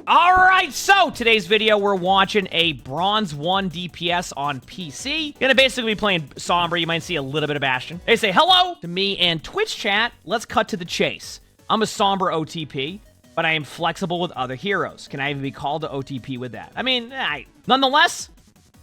Alright, so today's video, we're watching a Bronze 1 DPS on PC. Gonna basically be playing Sombra. You might see a little bit of Bastion. They say hello to me and Twitch chat. Let's cut to the chase. I'm a Sombra OTP, but I am flexible with other heroes. Can I even be called to OTP with that? I mean, nonetheless,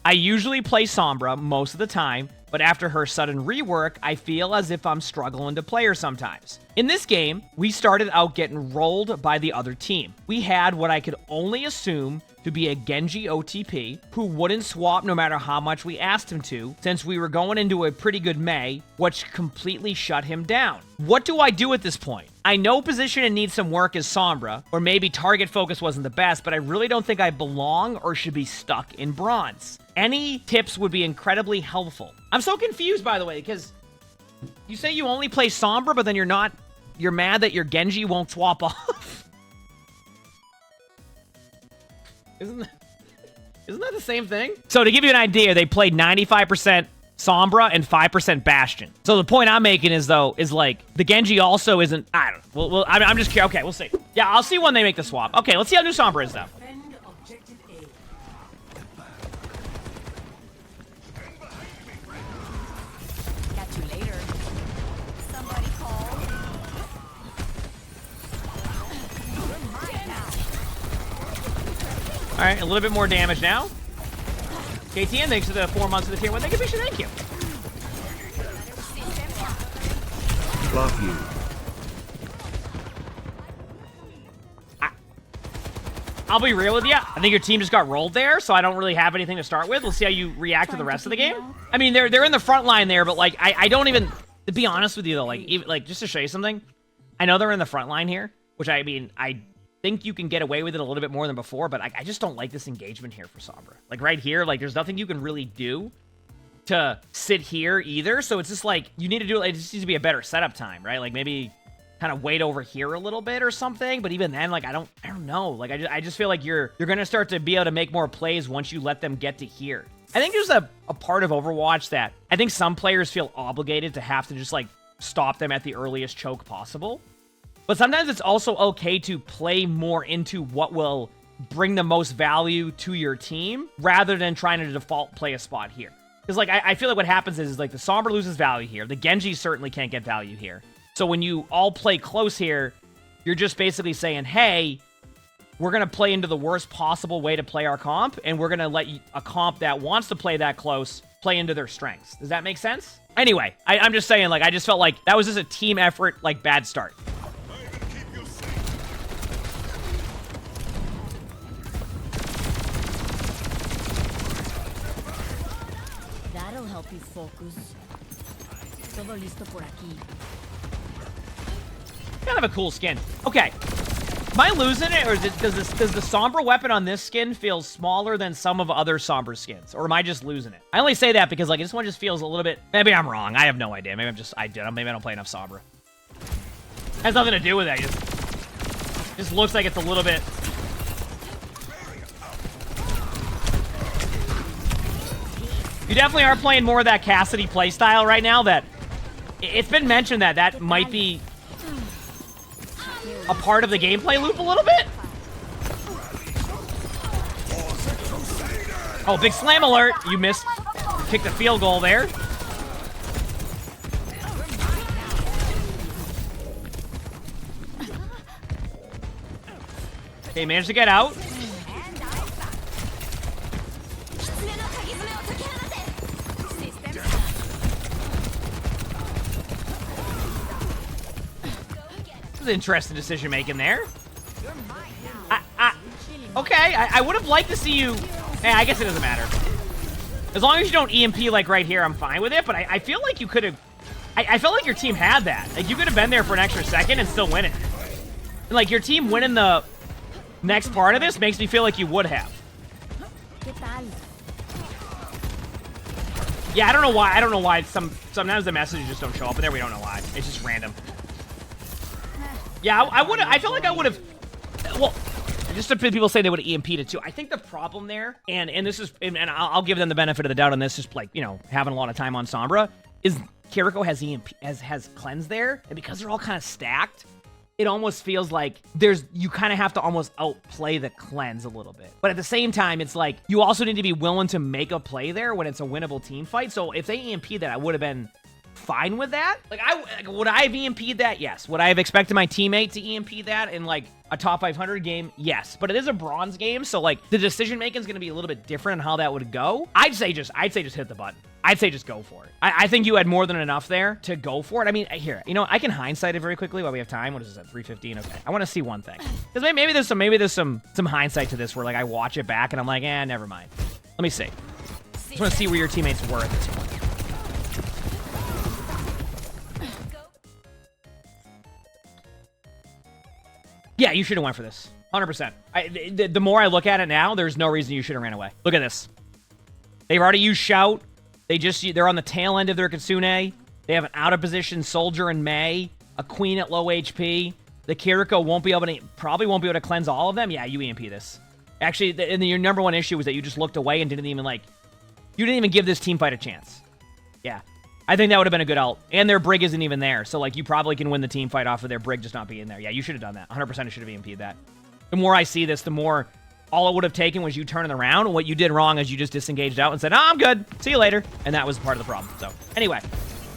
I usually play Sombra most of the time, but after her sudden rework, I feel as if I'm struggling to play her sometimes. In this game, we started out getting rolled by the other team. We had what I could only assume to be a Genji OTP who wouldn't swap no matter how much we asked him to, since we were going into a pretty good Mei, which completely shut him down. What do I do at this point? I know position and need some work as Sombra, or maybe target focus wasn't the best, but I really don't think I belong or should be stuck in bronze. Any tips would be incredibly helpful. I'm so confused, by the way, because you say you only play Sombra, but then you're mad that your Genji won't swap off. Isn't that the same thing? So to give you an idea, they played 95% Sombra and 5% Bastion. So the point I'm making is, though, is like, the Genji also isn't, I don't know. Well, I'm just curious. Okay, we'll see. Yeah, I'll see when they make the swap. Okay, let's see how new Sombra is, though. All right, a little bit more damage now. KTN, thanks for the 4 months of the tier 1. Thank you, Hiimishie, thank you. Love you. I'll be real with you. I think your team just got rolled there, so I don't really have anything to start with. We'll see how you react to the rest of the game. I mean, they're in the front line there, but like I don't even, to be honest with you though, like just to show you something, I know they're in the front line here, which I mean I think you can get away with it a little bit more than before, but I just don't like this engagement here for Sombra. Like right here, like there's nothing you can really do to sit here either. So it's just like you need to do it. It just needs to be a better setup time, right? Like maybe kind of wait over here a little bit or something. But even then, like I don't know. Like I just feel like you're gonna start to be able to make more plays once you let them get to here. I think there's a part of Overwatch that I think some players feel obligated to have to just like stop them at the earliest choke possible. But sometimes it's also okay to play more into what will bring the most value to your team rather than trying to default play a spot here. Because like I feel like what happens is like the Sombra loses value here. The Genji certainly can't get value here. So when you all play close here, you're just basically saying, hey, we're going to play into the worst possible way to play our comp, and we're going to let a comp that wants to play that close play into their strengths. Does that make sense? Anyway, I'm just saying, like, I just felt like that was just a team effort, like, bad start. That'll help you focus. Todo listo por aquí. Kind of a cool skin. Okay. Am I losing it, or does the Sombra weapon on this skin feel smaller than some of other Sombra skins? Or am I just losing it? I only say that because, like, this one just feels a little bit... Maybe I'm wrong. I have no idea. Maybe maybe I don't play enough Sombra. Has nothing to do with that. It just looks like it's a little bit... You definitely are playing more of that Cassidy playstyle right now. That it's been mentioned that might be a part of the gameplay loop a little bit. Oh, big slam alert. You missed. Kicked the field goal there. Okay, managed to get out. Interesting decision making there. Okay, I would have liked to see you. I guess it doesn't matter. As long as you don't EMP like right here, I'm fine with it. But I feel like you could have. I felt like your team had that. Like you could have been there for an extra second and still win it. And like your team winning the next part of this makes me feel like you would have. Yeah, I don't know why. I don't know why. Sometimes the messages just don't show up, and there we don't know why. It's just random. Yeah, I felt like I would have, well, just some people say they would have EMP'd it too. I think the problem there, and this is, and I'll give them the benefit of the doubt on this, just like, you know, having a lot of time on Sombra, is Kiriko has EMP, has cleanse there, and because they're all kind of stacked, it almost feels like you kind of have to almost outplay the cleanse a little bit. But at the same time, it's like you also need to be willing to make a play there when it's a winnable team fight. So if they EMP'd that, I would have been fine with that. Like, would I have EMP'd that? Yes. Would I have expected my teammate to EMP that in like a top 500 game? Yes. But it is a bronze game, so like the decision making is going to be a little bit different on how that would go. I'd say just hit the button. I'd say just go for it. I think you had more than enough there to go for it. I mean, here, you know, I can hindsight it very quickly while we have time. What is this at 3:15? Okay, I want to see one thing, because maybe there's some hindsight to this where like I watch it back and I'm like, never mind. Let me see. Just want to see where your teammates were at this point. Yeah, you should have went for this. 100%. The more I look at it now, there's no reason you should have ran away. Look at this. They've already used Shout. They're on the tail end of their Kitsune. They have an out-of-position Soldier in May, a Queen at low HP. The Kiriko probably won't be able to cleanse all of them. Yeah, you EMP this. Actually, your number one issue was that you just looked away and didn't even give this team fight a chance. Yeah. I think that would have been a good ult. And their Brig isn't even there. So, like, you probably can win the team fight off of their Brig just not being there. Yeah, you should have done that. 100% should have EMP'd that. The more I see this, the more all it would have taken was you turning around. And what you did wrong is you just disengaged out and said, I'm good. See you later. And that was part of the problem. So, anyway.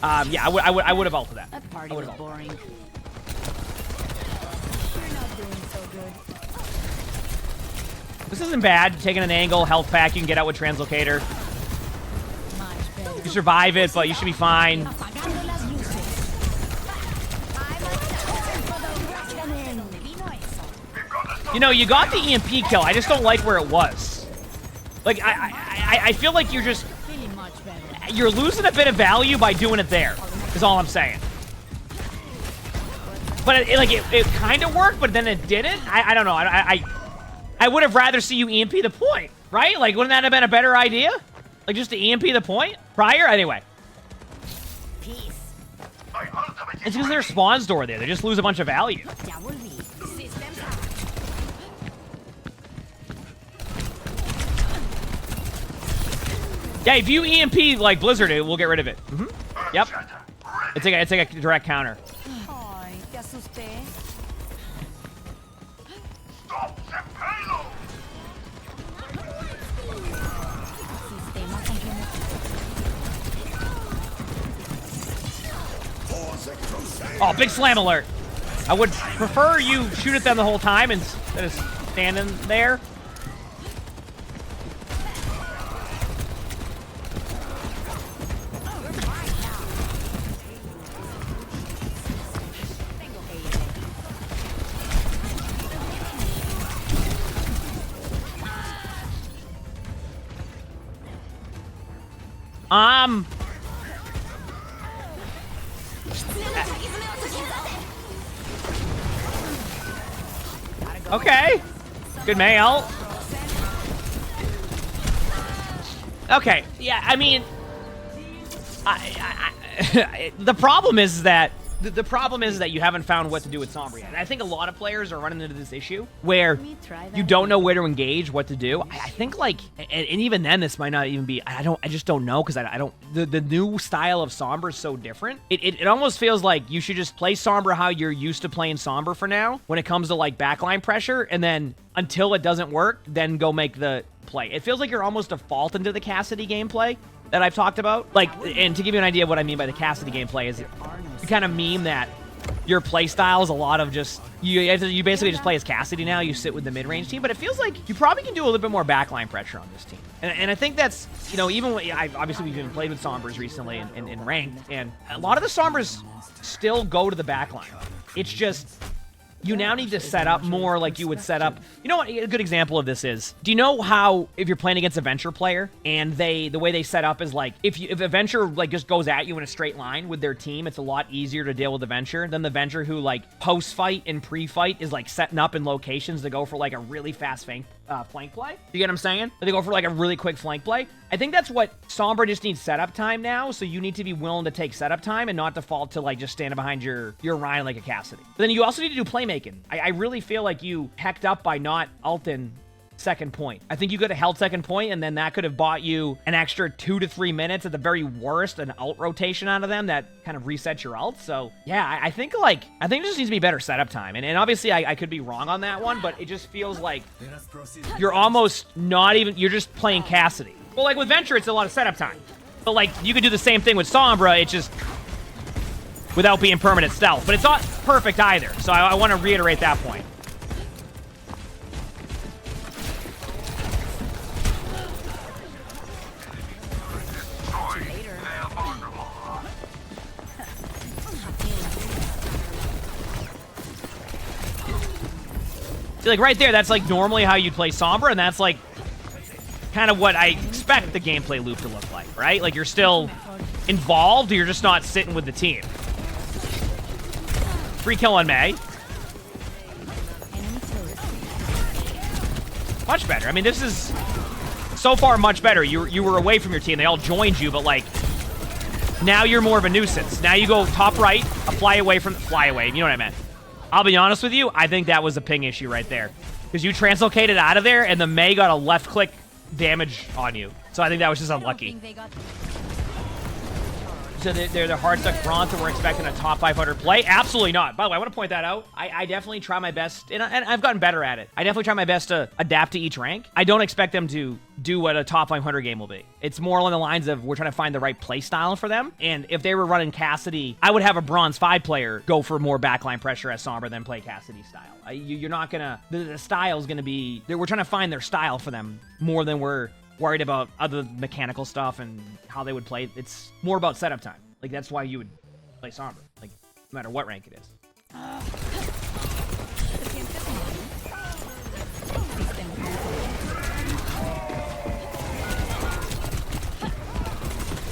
Yeah, I would have ulted that. That party was boring. You're not doing so good. This isn't bad. Taking an angle, health pack, you can get out with Translocator. You survive it, but you should be fine. You know, you got the EMP kill. I just don't like where it was. Like, I feel like you're losing a bit of value by doing it there, is all I'm saying. But it kind of worked, but then it didn't. I don't know. I would have rather see you EMP the point, right? Like, wouldn't that have been a better idea? Like, just to EMP the point prior? Anyway. It's because their spawns door there. They just lose a bunch of value. Yeah, if you EMP, like, Blizzard, we'll get rid of it. Yep. It's like a direct counter. Oh, big slam alert. I would prefer you shoot at them the whole time instead of standing there. Okay. Good mail. Okay. Yeah, I mean, the problem is that the problem is that you haven't found what to do with Sombra yet. And I think a lot of players are running into this issue where you don't know where to engage, what to do. I think, like, and even then, this might not even be. I just don't know, because I don't. The new style of Sombra is so different. It almost feels like you should just play Sombra how you're used to playing Sombra for now, when it comes to like backline pressure, and then until it doesn't work, then go make the play. It feels like you're almost default into the Cassidy gameplay that I've talked about. Like, and to give you an idea of what I mean by the Cassidy gameplay is, you kind of meme that your play style is a lot of just, you basically just play as Cassidy now. You sit with the mid-range team, but it feels like you probably can do a little bit more backline pressure on this team. And I think that's, you know, even when obviously we've been played with Sombras recently in ranked, and a lot of the Sombras still go to the backline. It's just, you now need to set up more like you would set up. You know what a good example of this is? Do you know how, if you're playing against a Venture player and the way they set up is like, if a Venture like just goes at you in a straight line with their team, it's a lot easier to deal with the Venture than the Venture who like post-fight and pre-fight is like setting up in locations to go for like a really fast flank play. You get what I'm saying? They go for like a really quick flank play. I think that's what Sombra just needs setup time now, so you need to be willing to take setup time and not default to like just standing behind your Ryan like a Cassidy. But then you also need to do playmaking. I really feel like you hecked up by not ulting second point. I think you could have held second point, and then that could have bought you an extra 2 to 3 minutes at the very worst, an ult rotation out of them that kind of resets your ult. So yeah, I think it just needs to be better setup time. And obviously I could be wrong on that one, but it just feels like you're almost not even, you're just playing Cassidy. Well, like with Venture, it's a lot of setup time. But like, you could do the same thing with Sombra, it's just without being permanent stealth. But it's not perfect either, so I want to reiterate that point. See, like right there, that's like normally how you'd play Sombra, and that's like kind of what I expect the gameplay loop to look like, right? Like you're still involved, you're just not sitting with the team. Free kill on May. Much better. I mean, this is so far much better. You were away from your team. They all joined you, but like now you're more of a nuisance. Now you go top right, fly away. You know what I meant. I'll be honest with you, I think that was a ping issue right there. Because you translocated out of there, and the May got a left-click damage on you. So I think that was just unlucky. So they're the hard-stuck bronze, and we're expecting a top 500 play? Absolutely not. By the way, I want to point that out. I definitely try my best, and I've gotten better at it. I definitely try my best to adapt to each rank. I don't expect them to do what a top 500 game will be. It's more along the lines of we're trying to find the right play style for them. And if they were running Cassidy, I would have a bronze 5 player go for more backline pressure as Sombra than play Cassidy style. You're not gonna, the style is gonna be, we're trying to find their style for them more than we're worried about other mechanical stuff and how they would play. It's more about setup time. Like, that's why you would play Sombra, like, no matter what rank it is.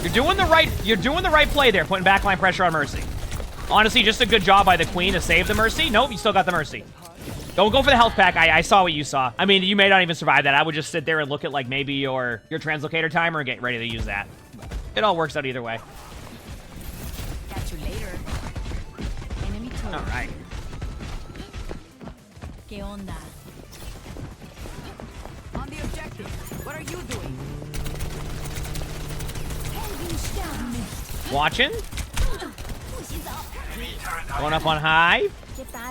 You're doing the right play there, putting backline pressure on Mercy. Honestly, just a good job by the Queen to save the Mercy. Nope, you still got the Mercy. Don't go for the health pack. I saw what you saw. I mean, you may not even survive that. I would just sit there and look at, like, maybe your translocator timer and get ready to use that. It all works out either way. Catch you later. Enemy turret. All right. ¿Qué onda? On the objective. What are you doing? Watching. Going up on high.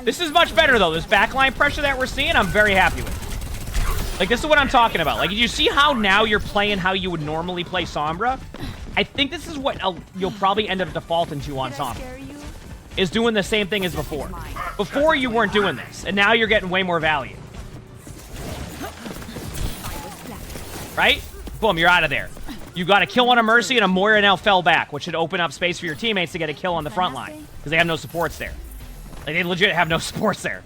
This is much better, though. This backline pressure that we're seeing, I'm very happy with. Like, this is what I'm talking about. Like, you see how now you're playing how you would normally play Sombra? I think this is what you'll probably end up defaulting to on Sombra. Is doing the same thing as before. Before, you weren't doing this, and now you're getting way more value. Right? Boom, you're out of there. You got a kill on a Mercy, and a Moira now fell back, which should open up space for your teammates to get a kill on the front line. Because they have no supports there. Like, they legit have no supports there.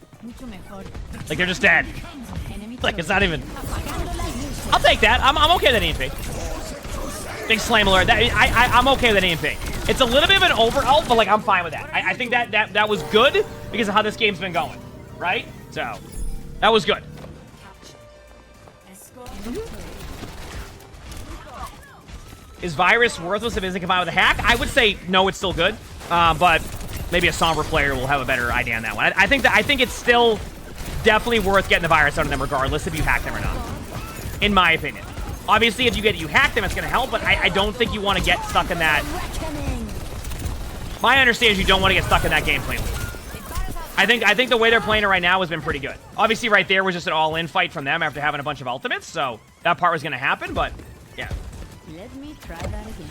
Like, they're just dead. Like, it's not even... I'll take that. I'm okay with that EMP. Big slam alert. I'm okay with that EMP. It's a little bit of an over ult, but, like, I'm fine with that. I think that was good because of how this game's been going. Right? So, that was good. Is Virus worthless if it isn't combined with a hack? I would say no, it's still good. But maybe a Sombra player will have a better idea on that one. I think it's still definitely worth getting the Virus out of them regardless if you hack them or not. In my opinion. Obviously, if you hack them, it's going to help, but I don't think you want to get stuck in that. My understanding is you don't want to get stuck in that gameplay loop. I think the way they're playing it right now has been pretty good. Obviously, right there was just an all-in fight from them after having a bunch of ultimates, so that part was going to happen, but yeah. Let me try that again.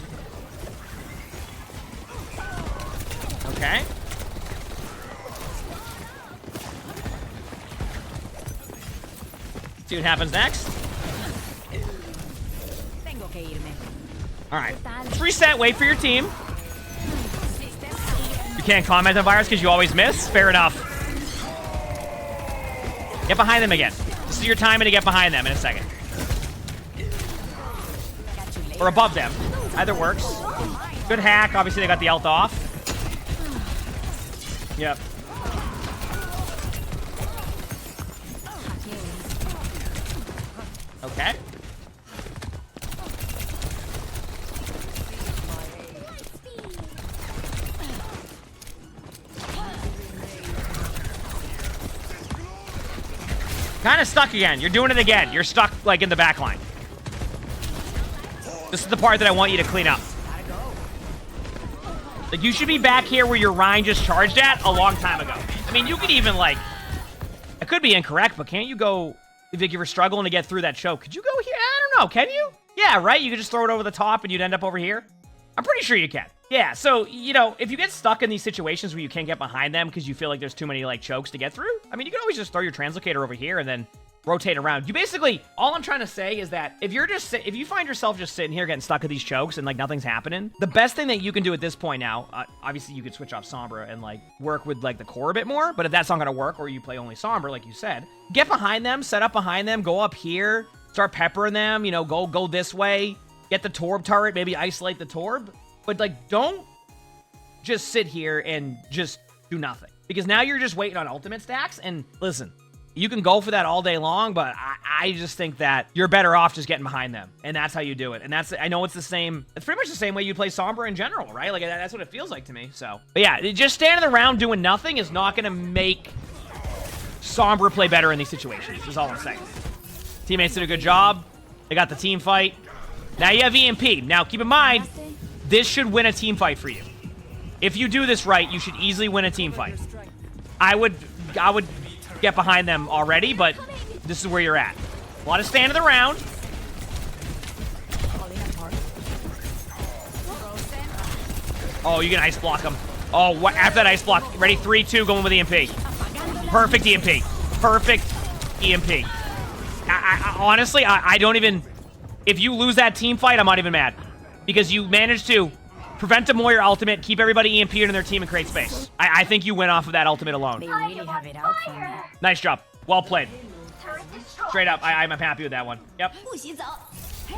Okay. See what happens next. All right. Let's reset. Wait for your team. You can't comment on Virus because you always miss. Fair enough. Get behind them again. This is your time to get behind them in a second. Or above them. Either works. Good hack. Obviously, they got the ult off. Yep. Okay. Kind of stuck again. You're doing it again. You're stuck, like, in the back line. This is the part that I want you to clean up. Like, you should be back here where your Rhine just charged at a long time ago. I mean, you could even, like... I could be incorrect, but can't you go... If you were struggling to get through that choke, could you go here? I don't know. Can you? Yeah, right? You could just throw it over the top and you'd end up over here? I'm pretty sure you can. Yeah, so, you know, if you get stuck in these situations where you can't get behind them because you feel like there's too many, like, chokes to get through, I mean, you can always just throw your translocator over here and then rotate around. You basically, all I'm trying to say is that if you find yourself just sitting here getting stuck with these chokes and, like, nothing's happening, the best thing that you can do at this point now, obviously you could switch off Sombra and, like, work with, like, the core a bit more, but if that's not going to work, or you play only Sombra, like you said, get behind them, set up behind them, go up here, start peppering them, you know, go this way, get the Torb turret, maybe isolate the Torb, but, like, don't just sit here and just do nothing. Because now you're just waiting on ultimate stacks, and listen, you can go for that all day long, but I just think that you're better off just getting behind them, and that's how you do it. And that's, I know it's the same, it's pretty much the same way you play Sombra in general, right? Like, that's what it feels like to me, so. But yeah, just standing around doing nothing is not gonna make Sombra play better in these situations, is all I'm saying. Teammates did a good job. They got the team fight. Now you have EMP. Now, keep in mind, this should win a team fight for you. If you do this right, you should easily win a team fight. I would get behind them already, but this is where you're at. A lot of standing around. Oh, you can ice block them. Oh, what, after that ice block. Ready? 3, 2, going with EMP. Perfect EMP. Perfect EMP. Honestly, I don't even... If you lose that team fight, I'm not even mad. Because you managed to prevent a Moira ultimate, keep everybody EMP'd in their team, and create space. I think you went off of that ultimate alone. They really have it out for me. Nice job. Well played. Straight up, I'm happy with that one. Yep.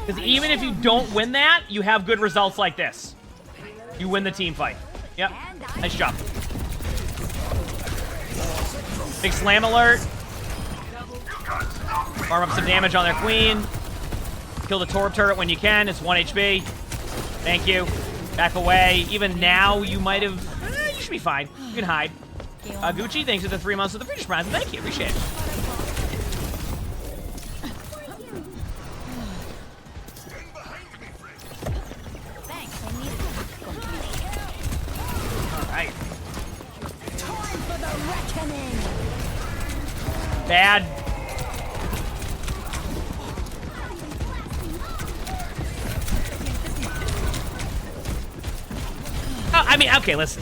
Because even if you don't win that, you have good results like this. You win the team fight. Yep. Nice job. Big slam alert. Farm up some damage on their queen. Kill the Torb turret when you can. It's 1 HP. Thank you. Back away. Even now, you might have... you should be fine. You can hide. Gucci, thanks for the 3 months of the British Prize. Thank you. Appreciate it. Thanks, I need it. All right. Bad. I mean, okay, listen.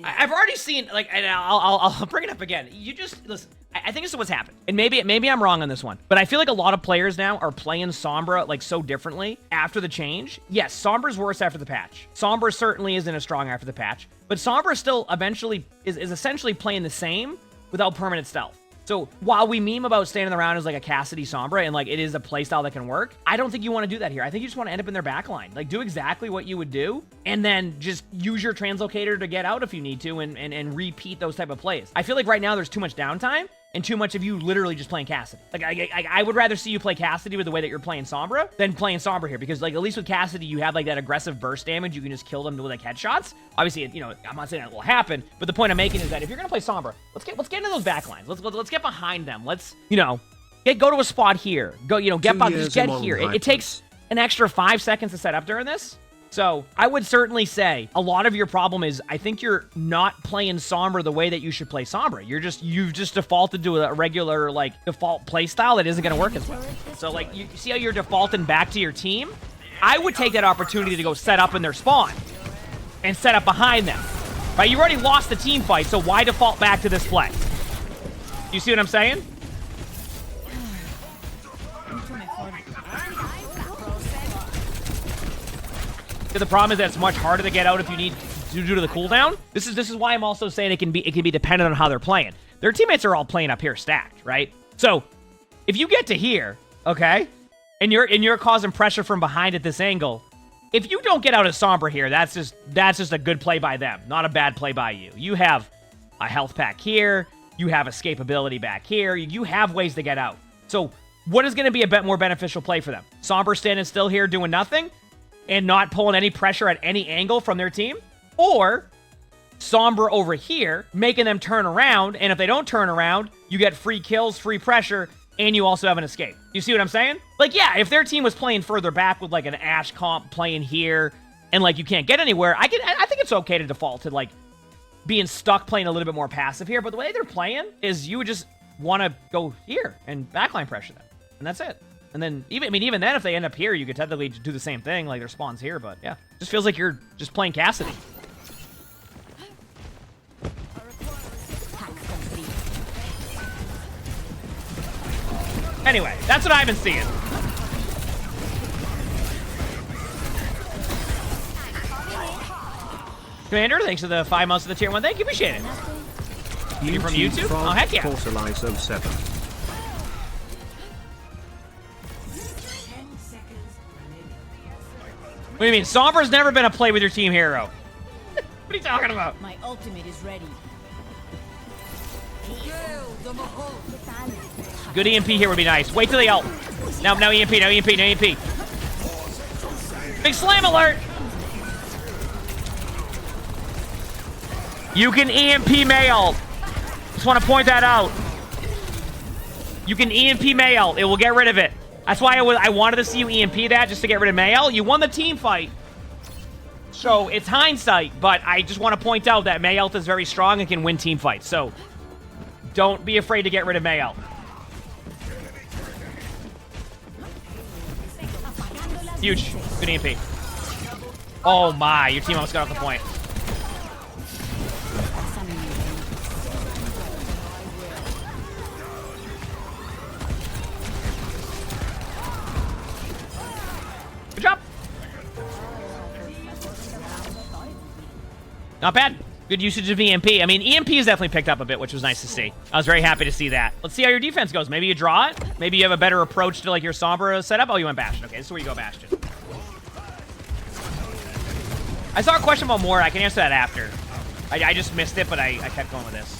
I've already seen, like, and I'll bring it up again. You just, listen, I think this is what's happened. And maybe I'm wrong on this one, but I feel like a lot of players now are playing Sombra, like, so differently after the change. Yes, Sombra's worse after the patch. Sombra certainly isn't as strong after the patch, but Sombra still eventually is essentially playing the same without permanent stealth. So while we meme about standing around as like a Cassidy Sombra and like it is a playstyle that can work, I don't think you want to do that here. I think you just want to end up in their backline. Like, do exactly what you would do and then just use your translocator to get out if you need to and repeat those type of plays. I feel like right now there's too much downtime and too much of you literally just playing Cassidy. Like, I would rather see you play Cassidy with the way that you're playing Sombra than playing Sombra here, because, like, at least with Cassidy, you have, like, that aggressive burst damage. You can just kill them with, like, headshots. Obviously, you know, I'm not saying that will happen, but the point I'm making is that if you're gonna play Sombra, let's get into those backlines. Let's get behind them. Let's, you know, go to a spot here. Go, you know, just get here. It takes an extra 5 seconds to set up during this. So I would certainly say a lot of your problem is I think you're not playing Sombra the way that you should play Sombra. You've just defaulted to a regular, like, default play style that isn't going to work as well. So, like, you see how you're defaulting back to your team? I would take that opportunity to go set up in their spawn and set up behind them. Right? You already lost the team fight, so why default back to this play? You see what I'm saying? The problem is that it's much harder to get out if you need due to the cooldown. This is why I'm also saying it can be dependent on how they're playing. Their teammates are all playing up here stacked, right? So if you get to here, okay, and you're causing pressure from behind at this angle, if you don't get out of Sombra here, that's just a good play by them, not a bad play by you. You have a health pack here, you have escapability back here, you have ways to get out. So what is going to be a bit more beneficial play for them? Sombra standing still here doing nothing and not pulling any pressure at any angle from their team? Or Sombra over here, making them turn around, and if they don't turn around, you get free kills, free pressure, and you also have an escape. You see what I'm saying? Like, yeah, if their team was playing further back with, like, an Ashe comp playing here, and, like, you can't get anywhere, I think it's okay to default to, like, being stuck playing a little bit more passive here, but the way they're playing is you would just want to go here and backline pressure them, and that's it. And then, even then, if they end up here, you could technically do the same thing, like their spawns here, but yeah. Just feels like you're just playing Cassidy. Anyway, that's what I've been seeing. Commander, thanks for the 5 months of the tier 1. Thank you, appreciate it. You from YouTube? Oh, heck yeah. Porcelize 07. What do you mean? Sombra's never been a play with your team hero. What are you talking about? My ultimate is ready. Good EMP here would be nice. Wait till they ult. No EMP, no EMP, no EMP. Big slam alert! You can EMP May ult. Just want to point that out. You can EMP May ult. It will get rid of it. That's why I wanted to see you EMP that, just to get rid of May ult. You won the team fight. So, it's hindsight, but I just want to point out that May ult is very strong and can win team fights. So, don't be afraid to get rid of May ult. Huge. Good EMP. Oh my, your team almost got off the point. Good job. Not bad. Good usage of EMP. I mean, EMP has definitely picked up a bit, which was nice to see. I was very happy to see that. Let's see how your defense goes. Maybe you draw it. Maybe you have a better approach to, like, your Sombra setup. Oh, you went Bastion. Okay, this is where you go Bastion. I saw a question about more. I can answer that after. I just missed it, but I kept going with this.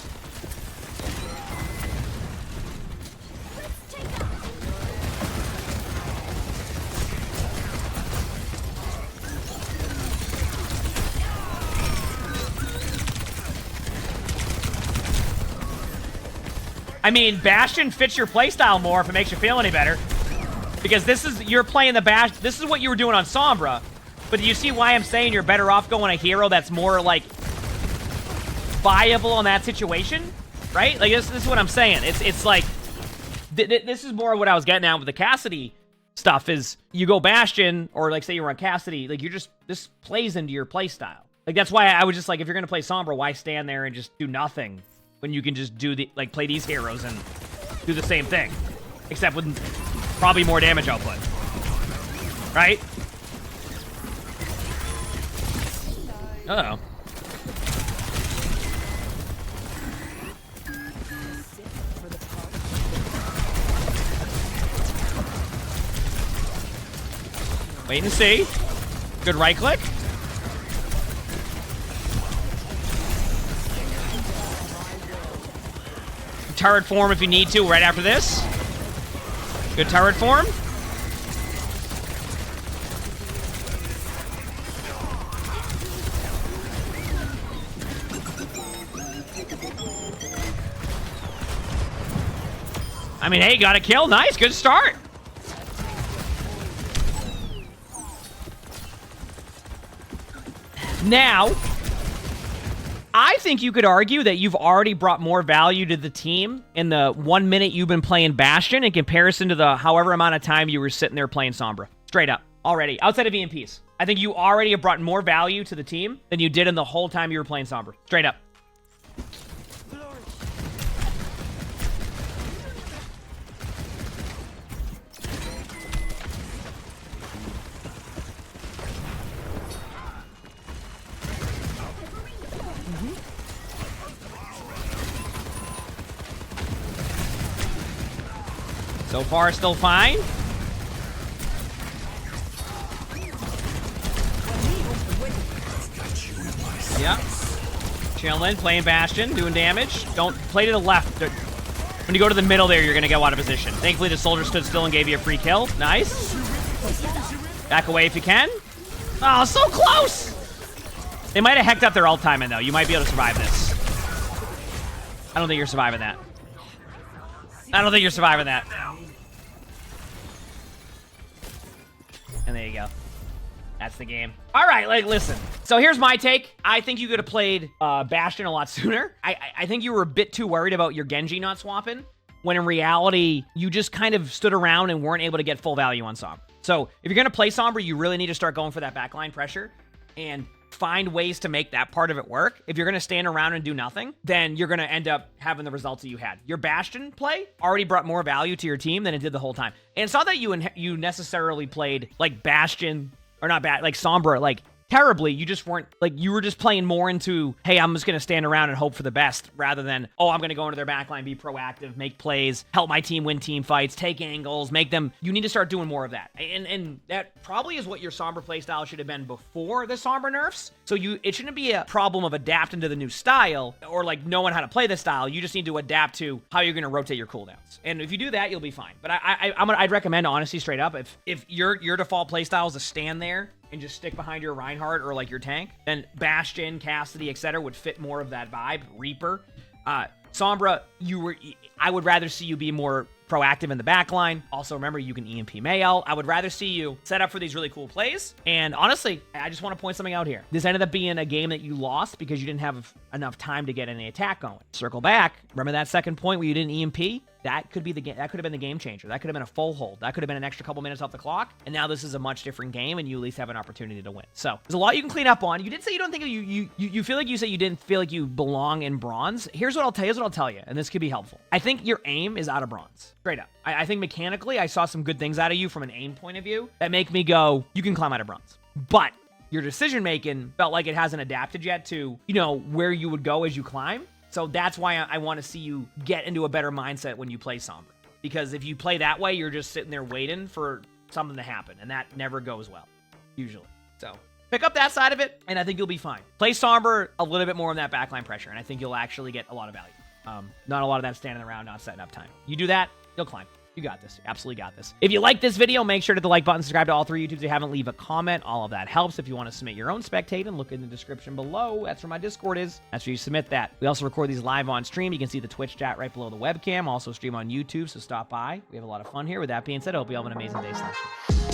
I mean, Bastion fits your playstyle more if it makes you feel any better. Because you're playing the Bastion. This is what you were doing on Sombra. But do you see why I'm saying you're better off going a hero that's more, like, viable in that situation? Right? Like, this is what I'm saying. It's like, this is more what I was getting at with the Cassidy stuff is you go Bastion, or, like, say you run Cassidy, like, this plays into your playstyle. Like, that's why I was just like, if you're going to play Sombra, why stand there and just do nothing? When you can just play these heroes and do the same thing. Except with probably more damage output. Right? Uh-oh. Wait and see. Good right click. Turret form if you need to right after this. Good turret form. I mean, hey, got a kill. Nice, good start. Now, I think you could argue that you've already brought more value to the team in the 1 minute you've been playing Bastion in comparison to the however amount of time you were sitting there playing Sombra. Straight up. Already. Outside of EMPs. I think you already have brought more value to the team than you did in the whole time you were playing Sombra. Straight up. So far, still fine. Yep. Chilling, playing Bastion, doing damage. Don't play to the left. When you go to the middle there, you're going to go out of position. Thankfully, the soldier stood still and gave you a free kill. Nice. Back away if you can. Oh, so close! They might have hecked up their ult time in, though. You might be able to survive this. I don't think you're surviving that. I don't think you're surviving that. And there you go. That's the game. All right, like, listen. So here's my take. I think you could have played Bastion a lot sooner. I think you were a bit too worried about your Genji not swapping, when in reality, you just kind of stood around and weren't able to get full value on Sombra. So if you're going to play Sombra, you really need to start going for that backline pressure and find ways to make that part of it work. If you're going to stand around and do nothing, then you're going to end up having the results that you had. Your Bastion play already brought more value to your team than it did the whole time. And it's not that you necessarily played like Bastion, or not bad, like Sombra, like terribly. You just weren't, like, you were just playing more into, hey, I'm just going to stand around and hope for the best, rather than, oh, I'm going to go into their backline, be proactive, make plays, help my team win team fights, take angles, make them. You need to start doing more of that. And that probably is what your Sombra playstyle should have been before the Sombra nerfs. So it shouldn't be a problem of adapting to the new style, or like knowing how to play the style. You just need to adapt to how you're going to rotate your cooldowns. And if you do that, you'll be fine. But I'd recommend, honestly, straight up, if your default playstyle is to stand there and just stick behind your Reinhardt or like your tank, then Bastion, Cassidy, etc. would fit more of that vibe. Reaper. Sombra, I would rather see you be more proactive in the backline. Also, remember, you can EMP Mayel. I would rather see you set up for these really cool plays. And honestly, I just want to point something out here. This ended up being a game that you lost because you didn't have enough time to get any attack going. Circle back. Remember that second point where you didn't EMP? That could be the game. That could have been the game changer. That could have been a full hold. That could have been an extra couple minutes off the clock. And now this is a much different game, and you at least have an opportunity to win. So there's a lot you can clean up on. You did say you don't think you feel like you said you didn't feel like you belong in bronze. Here's what I'll tell you, and this could be helpful. I think your aim is out of bronze. Straight up. I think mechanically, I saw some good things out of you from an aim point of view that make me go, you can climb out of bronze. But your decision making felt like it hasn't adapted yet to, where you would go as you climb. So that's why I want to see you get into a better mindset when you play Sombra. Because if you play that way, you're just sitting there waiting for something to happen. And that never goes well, usually. So pick up that side of it, and I think you'll be fine. Play Sombra a little bit more on that backline pressure, and I think you'll actually get a lot of value. Not a lot of that standing around, not setting up time. You do that, you'll climb. You got this. You absolutely got this. If you like this video, make sure to hit the like button, subscribe to all 3 YouTubes if you haven't, leave a comment. All of that helps. If you want to submit your own spectating, look in the description below. That's where my Discord is. That's where you submit that. We also record these live on stream. You can see the Twitch chat right below the webcam. Also stream on YouTube, so stop by. We have a lot of fun here. With that being said, I hope you have an amazing day.